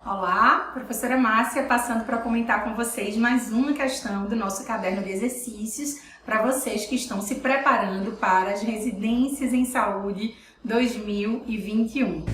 Olá, professora Márcia, passando para comentar com vocês mais uma questão do nosso caderno de exercícios para vocês que estão se preparando para as residências em saúde 2021.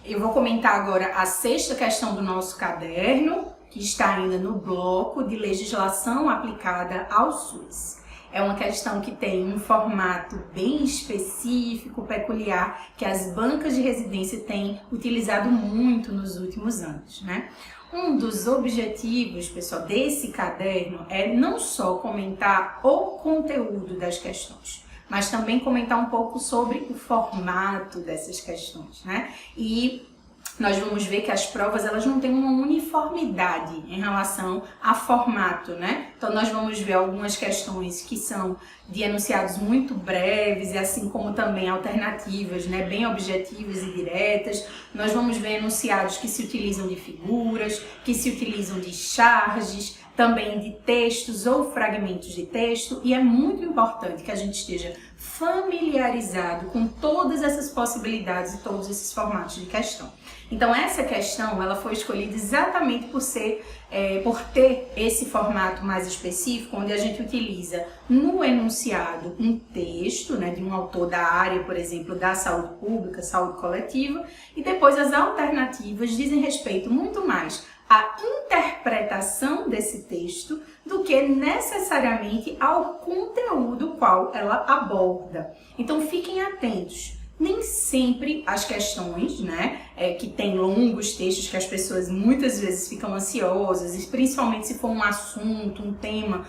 Eu vou comentar agora a sexta questão do nosso caderno, que está ainda no bloco de legislação aplicada ao SUS. É uma questão que tem um formato bem específico, peculiar, que as bancas de residência têm utilizado muito nos últimos anos, né? Um dos objetivos, pessoal, desse caderno é não só comentar o conteúdo das questões, mas também comentar um pouco sobre o formato dessas questões, né? E nós vamos ver que as provas elas não têm uma uniformidade em relação a formato, né? Então nós vamos ver algumas questões que são de enunciados muito breves e assim como também alternativas, né? Bem objetivas e diretas. Nós vamos ver enunciados que se utilizam de figuras, que se utilizam de charges, também de textos ou fragmentos de texto, e é muito importante que a gente esteja familiarizado com todas essas possibilidades e todos esses formatos de questão. Então essa questão ela foi escolhida exatamente por ter esse formato mais específico, onde a gente utiliza no enunciado um texto, né, de um autor da área, por exemplo, da saúde pública, saúde coletiva, e depois as alternativas dizem respeito muito mais à interpretação desse texto do que necessariamente ao conteúdo qual ela aborda. Então fiquem atentos. Nem sempre as questões, né, que tem longos textos que as pessoas muitas vezes ficam ansiosas, e principalmente se for um assunto, um tema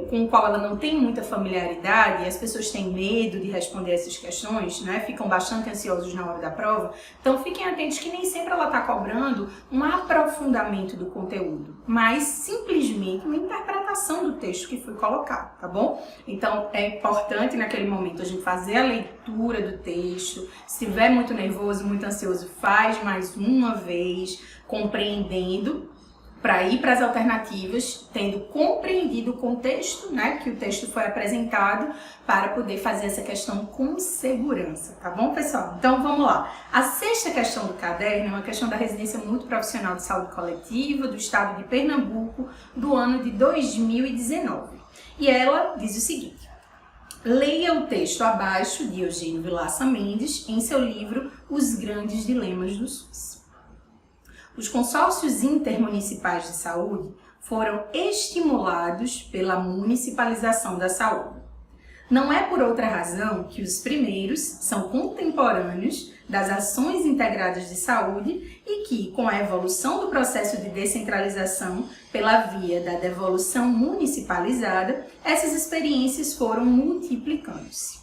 com o qual ela não tem muita familiaridade, e as pessoas têm medo de responder essas questões, né, ficam bastante ansiosos na hora da prova. Então fiquem atentos que nem sempre ela está cobrando um aprofundamento do conteúdo, mas simplesmente uma interpretação do texto que foi colocado, tá bom? Então é importante naquele momento a gente fazer a leitura do texto. Se estiver muito nervoso, muito ansioso, faz mais uma vez, compreendendo, para ir para as alternativas, tendo compreendido o contexto, né, que o texto foi apresentado, para poder fazer essa questão com segurança, tá bom, pessoal? Então vamos lá. A sexta questão do caderno é uma questão da residência multiprofissional de saúde coletiva do estado de Pernambuco, do ano de 2019. E ela diz o seguinte: leia o texto abaixo de Eugênio Vilaça Mendes em seu livro Os Grandes Dilemas do SUS. Os consórcios intermunicipais de saúde foram estimulados pela municipalização da saúde. Não é por outra razão que os primeiros são contemporâneos das ações integradas de saúde e que, com a evolução do processo de descentralização pela via da devolução municipalizada, essas experiências foram multiplicando-se.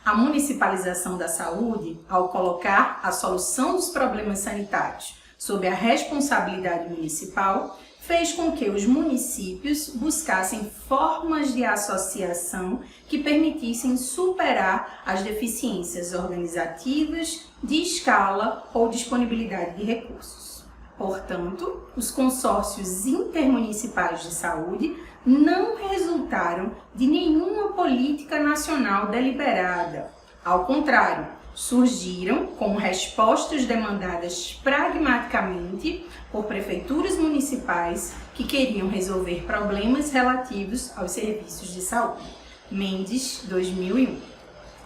A municipalização da saúde, ao colocar a solução dos problemas sanitários sob a responsabilidade municipal, fez com que os municípios buscassem formas de associação que permitissem superar as deficiências organizativas, de escala ou disponibilidade de recursos. Portanto, os consórcios intermunicipais de saúde não resultaram de nenhuma política nacional deliberada. Ao contrário, surgiram como respostas demandadas pragmaticamente por prefeituras municipais que queriam resolver problemas relativos aos serviços de saúde. Mendes, 2001.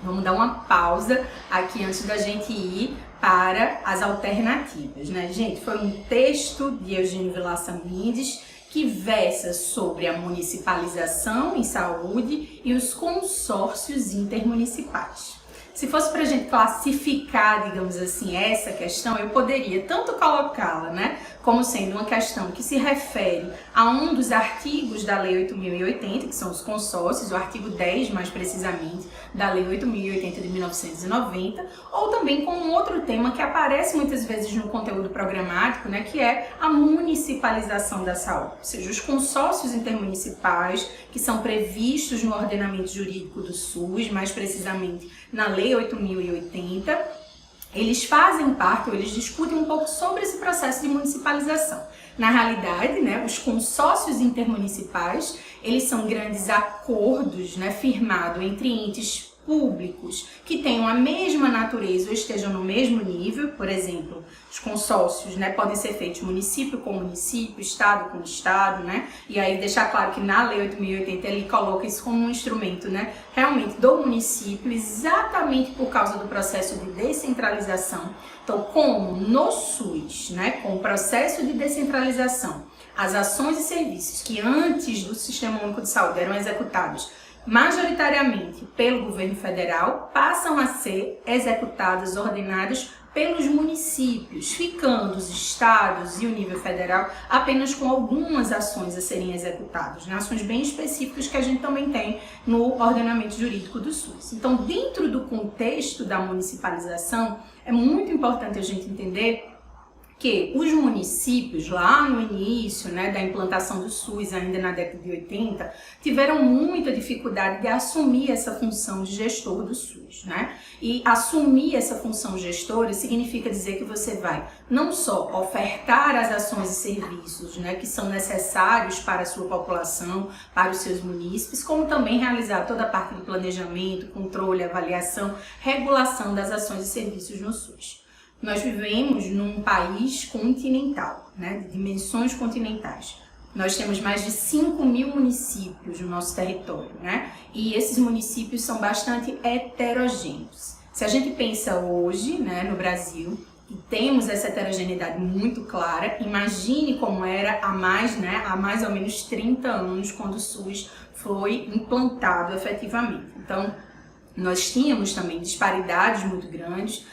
Vamos dar uma pausa aqui antes da gente ir para as alternativas, né, gente? Foi um texto de Eugênio Vilaça Mendes que versa sobre a municipalização em saúde e os consórcios intermunicipais. Se fosse para a gente classificar, digamos assim, essa questão, eu poderia tanto colocá-la, né, como sendo uma questão que se refere a um dos artigos da Lei 8.080, que são os consórcios, o artigo 10, mais precisamente, da Lei 8.080 de 1990, ou também com um outro tema que aparece muitas vezes no conteúdo programático, né, que é a municipalização da saúde, ou seja, os consórcios intermunicipais que são previstos no ordenamento jurídico do SUS, mais precisamente na Lei 8.080, eles fazem parte, ou eles discutem um pouco sobre esse processo de municipalização. Na realidade, né, os consórcios intermunicipais, eles são grandes acordos, né, firmados entre entes públicos que tenham a mesma natureza ou estejam no mesmo nível, por exemplo, os consórcios, né, podem ser feitos município com município, estado com estado, né, e aí deixar claro que na Lei 8.080 ele coloca isso como um instrumento, né, realmente do município, exatamente por causa do processo de descentralização. Então, como no SUS, né, com o processo de descentralização, as ações e serviços que antes do Sistema Único de Saúde eram executados majoritariamente pelo governo federal, passam a ser executadas, ordenadas pelos municípios, ficando os estados e o nível federal apenas com algumas ações a serem executadas, né? Ações bem específicas que a gente também tem no ordenamento jurídico do SUS. Então, dentro do contexto da municipalização, é muito importante a gente entender que os municípios, lá no início, né, da implantação do SUS, ainda na década de 80, tiveram muita dificuldade de assumir essa função de gestor do SUS, né? E assumir essa função gestora significa dizer que você vai não só ofertar as ações e serviços, né, que são necessários para a sua população, para os seus munícipes, como também realizar toda a parte de planejamento, controle, avaliação, regulação das ações e serviços no SUS. Nós vivemos num país continental, né, de dimensões continentais. Nós temos mais de 5.000 municípios no nosso território, né, e esses municípios são bastante heterogêneos. Se a gente pensa hoje, né, no Brasil, e temos essa heterogeneidade muito clara, imagine como era há mais ou menos 30 anos, quando o SUS foi implantado efetivamente. Então, nós tínhamos também disparidades muito grandes.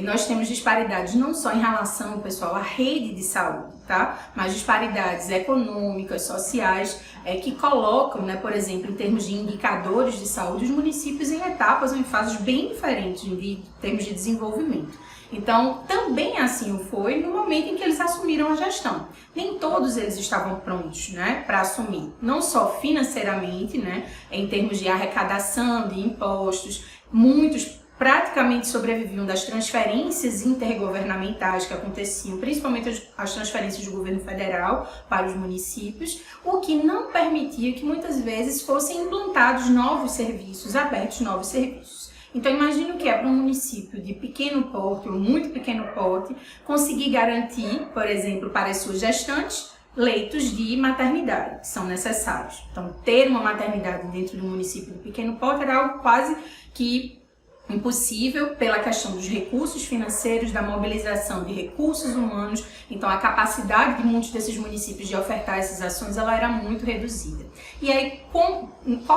Nós temos disparidades não só em relação, pessoal, à rede de saúde, tá? Mas disparidades econômicas, sociais, que colocam, né, por exemplo, em termos de indicadores de saúde, os municípios em etapas ou em fases bem diferentes em termos de desenvolvimento. Então, também assim foi no momento em que eles assumiram a gestão. Nem todos eles estavam prontos, né, para assumir, não só financeiramente, né, em termos de arrecadação de impostos, muitos praticamente sobreviviam das transferências intergovernamentais que aconteciam, principalmente as transferências do governo federal para os municípios, o que não permitia que muitas vezes fossem implantados novos serviços, abertos novos serviços. Então, imagine o que é para um município de pequeno porte ou muito pequeno porte conseguir garantir, por exemplo, para as suas gestantes, leitos de maternidade que são necessários. Então, ter uma maternidade dentro de um município de pequeno porte era algo quase que impossível pela questão dos recursos financeiros, da mobilização de recursos humanos. Então, a capacidade de muitos desses municípios de ofertar essas ações, ela era muito reduzida. E aí, qual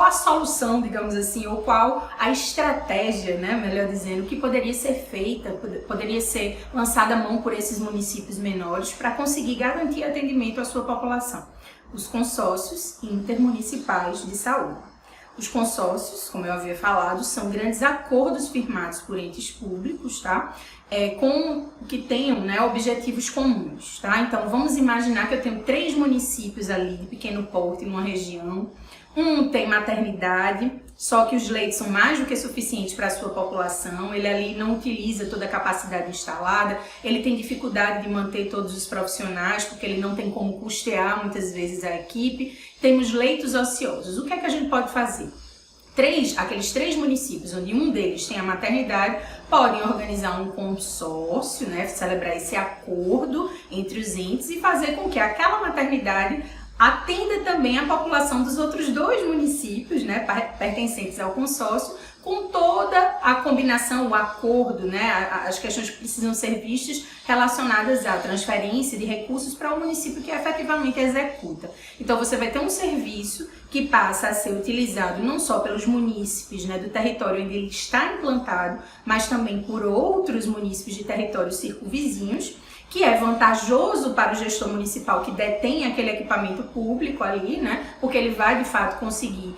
a solução, digamos assim, ou qual a estratégia, né, melhor dizendo, que poderia ser feita, poderia ser lançada a mão por esses municípios menores para conseguir garantir atendimento à sua população? Os consórcios intermunicipais de saúde. Os consórcios, como eu havia falado, são grandes acordos firmados por entes públicos, tá? Que tenham, né, objetivos comuns, tá? Então, vamos imaginar que eu tenho 3 municípios ali de pequeno porte numa região. Um tem maternidade, só que os leitos são mais do que suficientes para a sua população, ele ali não utiliza toda a capacidade instalada, ele tem dificuldade de manter todos os profissionais, porque ele não tem como custear muitas vezes a equipe. Temos leitos ociosos. O que é que a gente pode fazer? Aqueles 3 municípios, onde um deles tem a maternidade, podem organizar um consórcio, né, celebrar esse acordo entre os entes e fazer com que aquela maternidade atenda também a população dos outros 2 municípios, né, pertencentes ao consórcio, com toda a combinação, o acordo, né, as questões que precisam ser vistas relacionadas à transferência de recursos para o município que efetivamente executa. Então, você vai ter um serviço que passa a ser utilizado não só pelos munícipes, né, do território onde ele está implantado, mas também por outros munícipes de territórios circunvizinhos, que é vantajoso para o gestor municipal que detém aquele equipamento público ali, né? Porque ele vai, de fato, conseguir,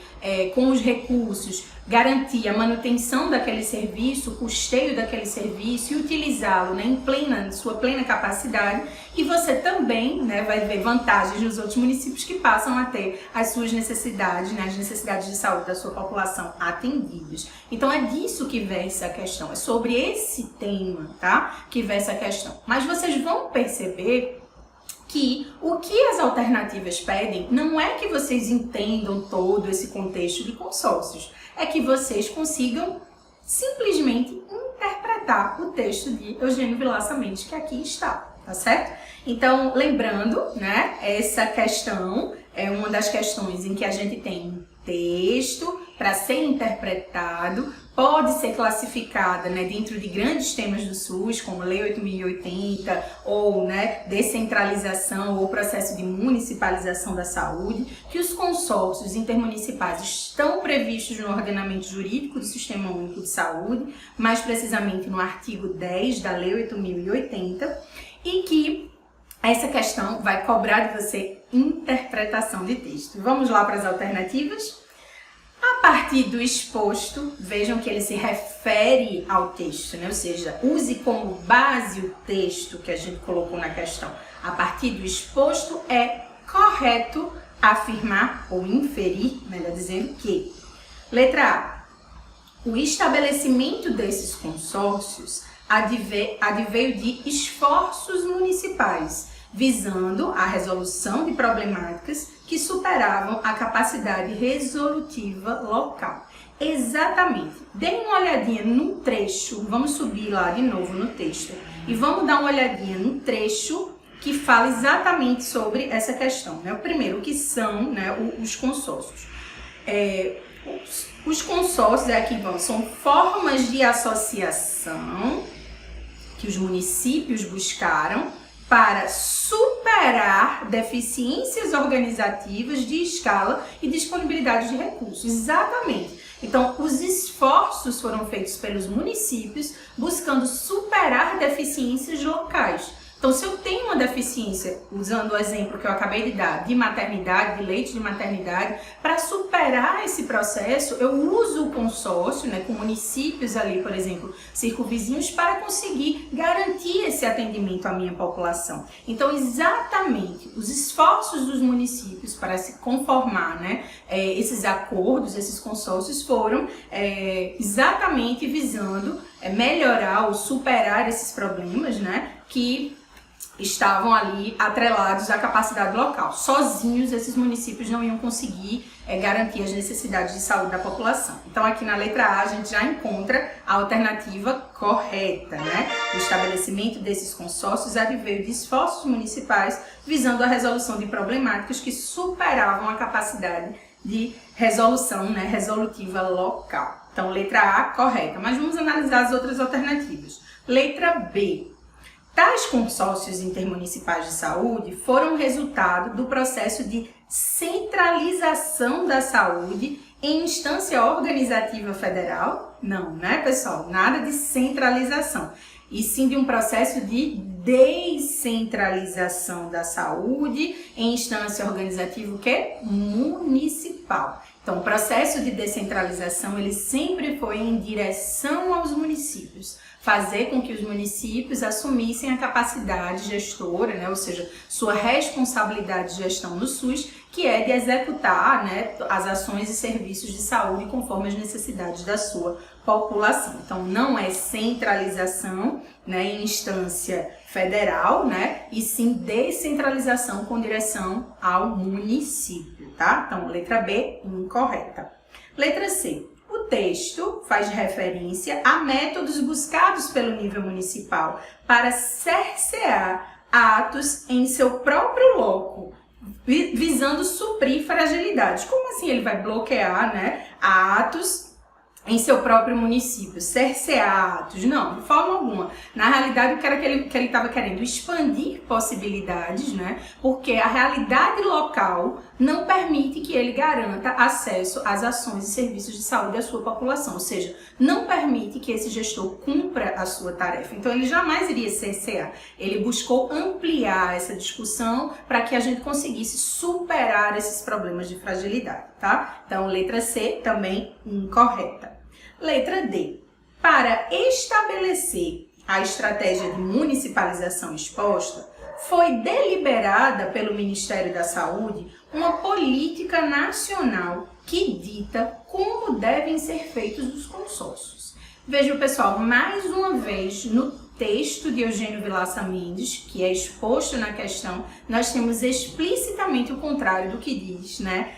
com os recursos, garantir a manutenção daquele serviço, o custeio daquele serviço e utilizá-lo, né, em sua plena capacidade. E você também, né, vai ver vantagens nos outros municípios que passam a ter as suas necessidades, né, as necessidades de saúde da sua população atendidas. Então, é disso que versa a questão, é sobre esse tema, tá, que versa a questão. Mas vocês vão perceber que o que as alternativas pedem não é que vocês entendam todo esse contexto de consórcios, é que vocês consigam simplesmente interpretar o texto de Eugênio Vilaça Mendes, que aqui está, tá certo? Então, lembrando, né, essa questão é uma das questões em que a gente tem um texto para ser interpretado, pode ser classificada, né, dentro de grandes temas do SUS, como Lei 8.080, ou, né, descentralização ou processo de municipalização da saúde, que os consórcios intermunicipais estão previstos no ordenamento jurídico do Sistema Único de Saúde, mais precisamente no artigo 10 da Lei 8.080, e que essa questão vai cobrar de você interpretação de texto. Vamos lá para as alternativas? A partir do exposto, vejam que ele se refere ao texto, né? Ou seja, use como base o texto que a gente colocou na questão. A partir do exposto, é correto afirmar ou inferir, melhor dizendo, que letra A, o estabelecimento desses consórcios adveio de esforços municipais, visando a resolução de problemáticas que superavam a capacidade resolutiva local. Exatamente. Deem uma olhadinha no trecho, vamos subir lá de novo no texto, e vamos dar uma olhadinha no trecho que fala exatamente sobre essa questão, né? O primeiro, o que são, né, os consórcios. Os consórcios aqui são formas de associação que os municípios buscaram para superar deficiências organizativas de escala e disponibilidade de recursos. Exatamente. Então, os esforços foram feitos pelos municípios buscando superar deficiências locais. Então, se eu tenho uma deficiência, usando o exemplo que eu acabei de dar, de maternidade, de leite de maternidade, para superar esse processo, eu uso o consórcio, né, com municípios ali, por exemplo, circunvizinhos, para conseguir garantir esse atendimento à minha população. Então, exatamente, os esforços dos municípios para se conformar, né, esses acordos, esses consórcios, foram exatamente visando melhorar ou superar esses problemas, né, que estavam ali atrelados à capacidade local. Sozinhos, esses municípios não iam conseguir garantir as necessidades de saúde da população. Então, aqui na letra A, a gente já encontra a alternativa correta, né? O estabelecimento desses consórcios adveio de esforços municipais visando a resolução de problemáticas que superavam a capacidade de resolução, né, resolutiva local. Então, letra A, correta. Mas vamos analisar as outras alternativas. Letra B. Tais consórcios intermunicipais de saúde foram resultado do processo de centralização da saúde em instância organizativa federal? Não, né, pessoal? Nada de centralização. E sim de um processo de descentralização da saúde em instância organizativa o quê? Municipal. Então, o processo de descentralização, ele sempre foi em direção aos municípios. Fazer com que os municípios assumissem a capacidade gestora, né, ou seja, sua responsabilidade de gestão no SUS, que é de executar, né, as ações e serviços de saúde conforme as necessidades da sua população. Então, não é centralização, né, em instância federal, né, e sim descentralização com direção ao município, tá? Então, letra B, incorreta. Letra C. O texto faz referência a métodos buscados pelo nível municipal para cercear atos em seu próprio loco, visando suprir fragilidades. Como assim ele vai bloquear, né, atos em seu próprio município, cercear atos? Não, de forma alguma. Na realidade, o que era que ele estava querendo? Expandir possibilidades, né? Porque a realidade local não permite que ele garanta acesso às ações e serviços de saúde da sua população, ou seja, não permite que esse gestor cumpra a sua tarefa. Então, ele jamais iria cercear. Ele buscou ampliar essa discussão para que a gente conseguisse superar esses problemas de fragilidade, tá? Então, letra C também incorreta. Letra D. Para estabelecer a estratégia de municipalização exposta, foi deliberada pelo Ministério da Saúde uma política nacional que dita como devem ser feitos os consórcios. Veja, pessoal, mais uma vez no texto de Eugênio Vilaça Mendes, que é exposto na questão, nós temos explicitamente o contrário do que diz, né,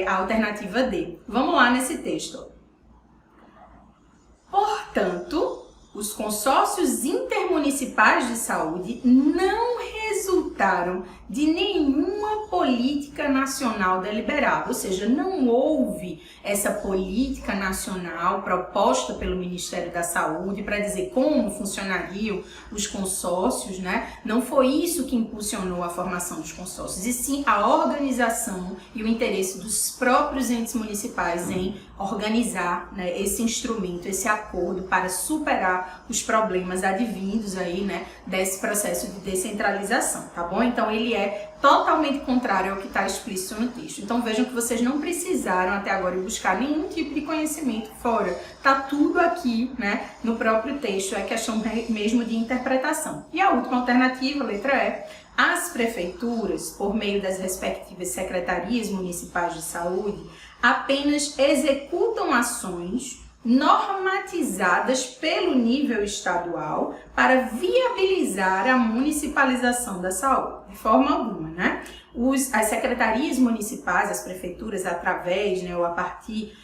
a alternativa D. Vamos lá nesse texto. Portanto, os consórcios intermunicipais de saúde não resultaram de nenhuma política nacional deliberada, ou seja, não houve essa política nacional proposta pelo Ministério da Saúde para dizer como funcionariam os consórcios, né? Não foi isso que impulsionou a formação dos consórcios, e sim a organização e o interesse dos próprios entes municipais em organizar, né, esse instrumento, esse acordo para superar os problemas advindos aí, né, desse processo de descentralização, tá bom? Então ele é totalmente contrário ao que está explícito no texto. Então vejam que vocês não precisaram até agora buscar nenhum tipo de conhecimento fora. Tá tudo aqui, né, no próprio texto, é questão mesmo de interpretação. E a última alternativa, letra E, as prefeituras, por meio das respectivas secretarias municipais de saúde, apenas executam ações normatizadas pelo nível estadual para viabilizar a municipalização da saúde, de forma alguma, né? As secretarias municipais, as prefeituras, através, né, ou a partir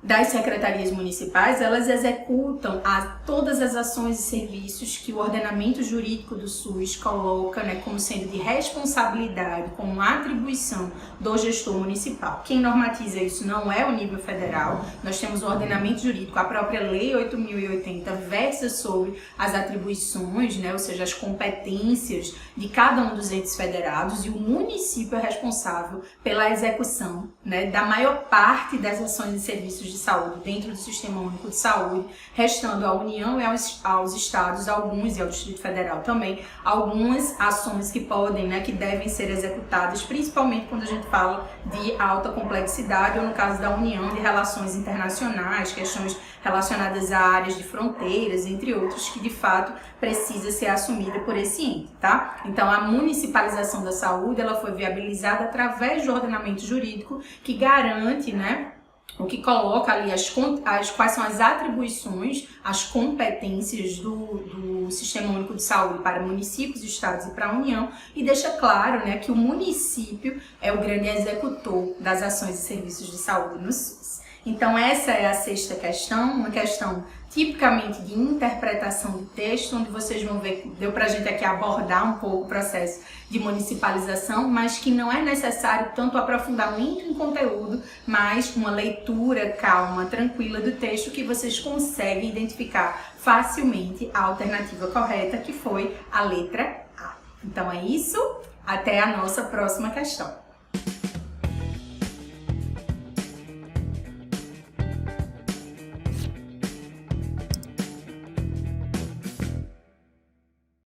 das secretarias municipais, elas executam todas as ações e serviços que o ordenamento jurídico do SUS coloca, né, como sendo de responsabilidade, como atribuição do gestor municipal. Quem normatiza isso não é o nível federal, nós temos o ordenamento jurídico, a própria Lei 8.080 versa sobre as atribuições, né, ou seja, as competências de cada um dos entes federados, e o município é responsável pela execução, né, da maior parte das ações e serviços de saúde dentro do Sistema Único de Saúde, restando à União e aos estados, alguns, e ao Distrito Federal também, algumas ações que podem, né, que devem ser executadas, principalmente quando a gente fala de alta complexidade, ou no caso da União, de relações internacionais, questões relacionadas a áreas de fronteiras, entre outros, que de fato precisa ser assumida por esse ente, tá? Então a municipalização da saúde, ela foi viabilizada através do ordenamento jurídico que garante, né, o que coloca ali quais são as atribuições, as competências do Sistema Único de Saúde para municípios, estados e para a União, e deixa claro, né, que o município é o grande executor das ações e serviços de saúde no SUS. Então essa é a sexta questão, uma questão tipicamente de interpretação de texto, onde vocês vão ver que deu pra gente aqui abordar um pouco o processo de municipalização, mas que não é necessário tanto aprofundamento em conteúdo, mas uma leitura calma, tranquila do texto, que vocês conseguem identificar facilmente a alternativa correta, que foi a letra A. Então é isso, até a nossa próxima questão.